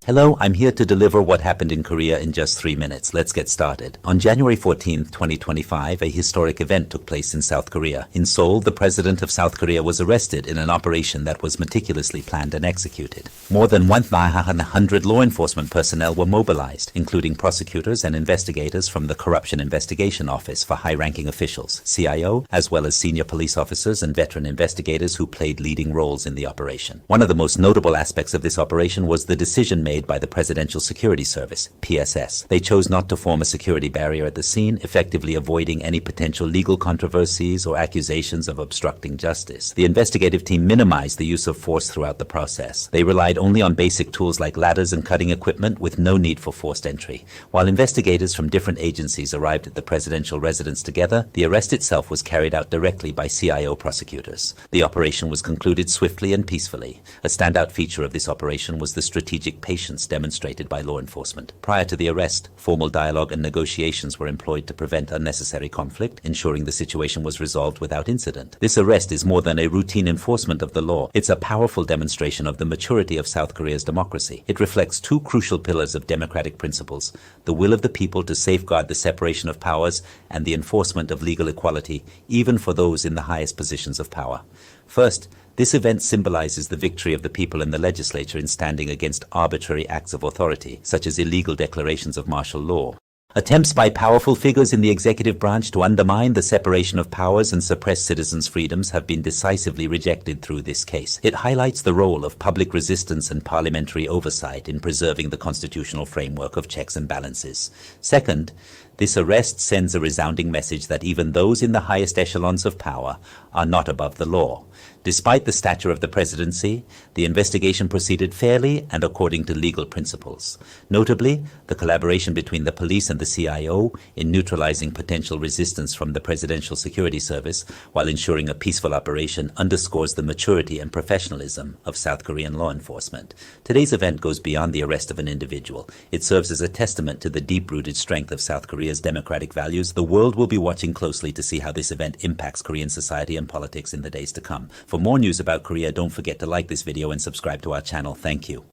Hello, I'm here to deliver what happened in Korea in just 3 minutes. Let's get started. On January 14th, 2025, a historic event took place in South Korea. In Seoul, the president of South Korea was arrested in an operation that was meticulously planned and executed. More than 100 law enforcement personnel were mobilized, including prosecutors and investigators from the Corruption Investigation Office for high-ranking officials, CIO, as well as senior police officers and veteran investigators who played leading roles in the operation. One of the most notable aspects of this operation was the decision made by the Presidential Security Service, PSS. They chose not to form a security barrier at the scene, effectively avoiding any potential legal controversies or accusations of obstructing justice. The investigative team minimized the use of force throughout the process. They relied only on basic tools like ladders and cutting equipment with no need for forced entry. While investigators from different agencies arrived at the presidential residence together, the arrest itself was carried out directly by CIO prosecutors. The operation was concluded swiftly and peacefully. A standout feature of this operation was the strategic patience demonstrated by law enforcement. Prior to the arrest, formal dialogue and negotiations were employed to prevent unnecessary conflict, ensuring the situation was resolved without incident. This arrest is more than a routine enforcement of the law. It's a powerful demonstration of the maturity of South Korea's democracy. It reflects two crucial pillars of democratic principles: the will of the people to safeguard the separation of powers and the enforcement of legal equality, even for those in the highest positions of power. First, this event symbolizes the victory of the people in the legislature in standing against arbitrary acts of authority, such as illegal declarations of martial law. Attempts by powerful figures in the executive branch to undermine the separation of powers and suppress citizens' freedoms have been decisively rejected through this case. It highlights the role of public resistance and parliamentary oversight in preserving the constitutional framework of checks and balances. Second, this arrest sends a resounding message that even those in the highest echelons of power are not above the law. Despite the stature of the presidency, the investigation proceeded fairly and according to legal principles. Notably, the collaboration between the police and the CIO in neutralizing potential resistance from the Presidential Security Service while ensuring a peaceful operation underscores the maturity and professionalism of South Korean law enforcement. Today's event goes beyond the arrest of an individual. It serves as a testament to the deep-rooted strength of South Korea's democratic values. The world will be watching closely to see how this event impacts Korean society and politics in the days to come. For more news about Korea, don't forget to like this video and subscribe to our channel. Thank you.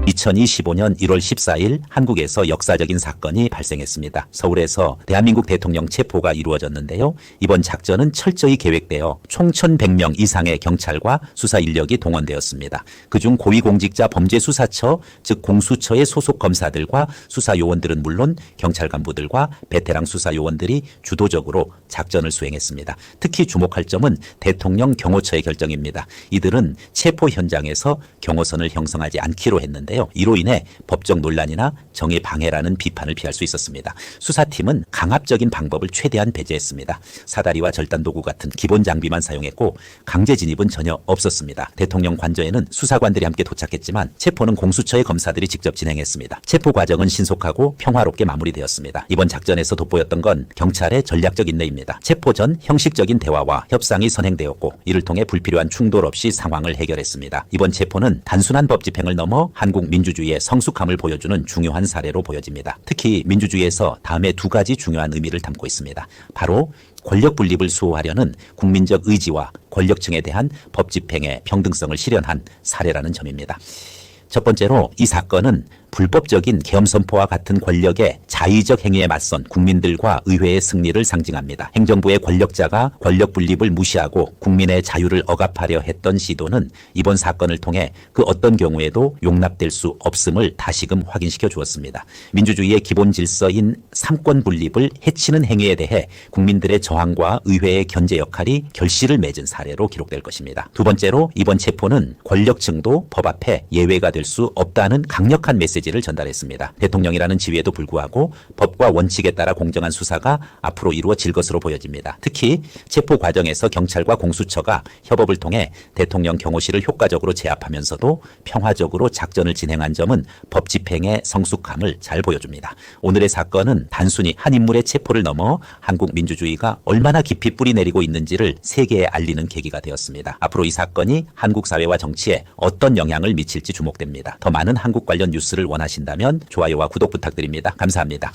2025년 1월 14일 한국에서 역사적인 사건이 발생했습니다. 서울에서 대한민국 대통령 체포가 이루어졌는데요. 이번 작전은 철저히 계획되어 총 1,100명 이상의 경찰과 수사 인력이 동원되었습니다. 그중 고위공직자 범죄수사처, 즉 공수처의 소속 검사들과 수사요원들은 물론 경찰 간부들과 베테랑 수사요원들이 주도적으로 작전을 수행했습니다. 특히 주목할 점은 대통령 경호처의 결정입니다. 이들은 체포 현장에서 경호선을 형성하지 않기로 했는데요. 이로 인해 법적 논란이나 정의 방해라는 비판을 피할 수 있었습니다. 수사팀은 강압적인 방법을 최대한 배제했습니다. 사다리와 절단도구 같은 기본 장비만 사용했고 강제 진입은 전혀 없었습니다. 대통령 관저에는 수사관들이 함께 도착했지만 체포는 공수처의 검사들이 직접 진행했습니다. 체포 과정은 신속하고 평화롭게 마무리되었습니다. 이번 작전에서 돋보였던 건 경찰의 전략적 인내입니다. 체포 전 형식적인 대화와 협상이 선행되었고 이를 통해 불필요한 충돌 없이 상황을 해결했습니다. 이번 체포는 단순한 법 집행을 넘어 한국 민주주의의 성숙함을 보여주는 중요한 사례로 보여집니다. 특히 민주주의에서 다음에 두 가지 중요한 의미를 담고 있습니다. 바로 권력 분립을 수호하려는 국민적 의지와 권력층에 대한 법 집행의 평등성을 실현한 사례라는 점입니다. 첫 번째로 이 사건은 불법적인 계엄 선포와 같은 권력의 자의적 행위에 맞선 국민들과 의회의 승리를 상징합니다. 행정부의 권력자가 권력 분립을 무시하고 국민의 자유를 억압하려 했던 시도는 이번 사건을 통해 그 어떤 경우에도 용납될 수 없음을 다시금 확인시켜 주었습니다. 민주주의의 기본 질서인 삼권 분립을 해치는 행위에 대해 국민들의 저항과 의회의 견제 역할이 결실을 맺은 사례로 기록될 것입니다. 두 번째로 이번 체포는 권력층도 법 앞에 예외가 될 수 없다는 강력한 메시지를 전달했습니다. 대통령이라는 지위에도 불구하고 법과 원칙에 따라 공정한 수사가 앞으로 이루어질 것으로 보여집니다. 특히 체포 과정에서 경찰과 공수처가 협업을 통해 대통령 경호실을 효과적으로 제압하면서도 평화적으로 작전을 진행한 점은 법 집행의 성숙함을 잘 보여줍니다. 오늘의 사건은 단순히 한 인물의 체포를 넘어 한국 민주주의가 얼마나 깊이 뿌리내리고 있는지를 세계에 알리는 계기가 되었습니다. 앞으로 이 사건이 한국 사회와 정치에 어떤 영향을 미칠지 주목됩니다. 더 많은 한국 관련 뉴스를 원하신다면 좋아요와 구독 부탁드립니다. 감사합니다.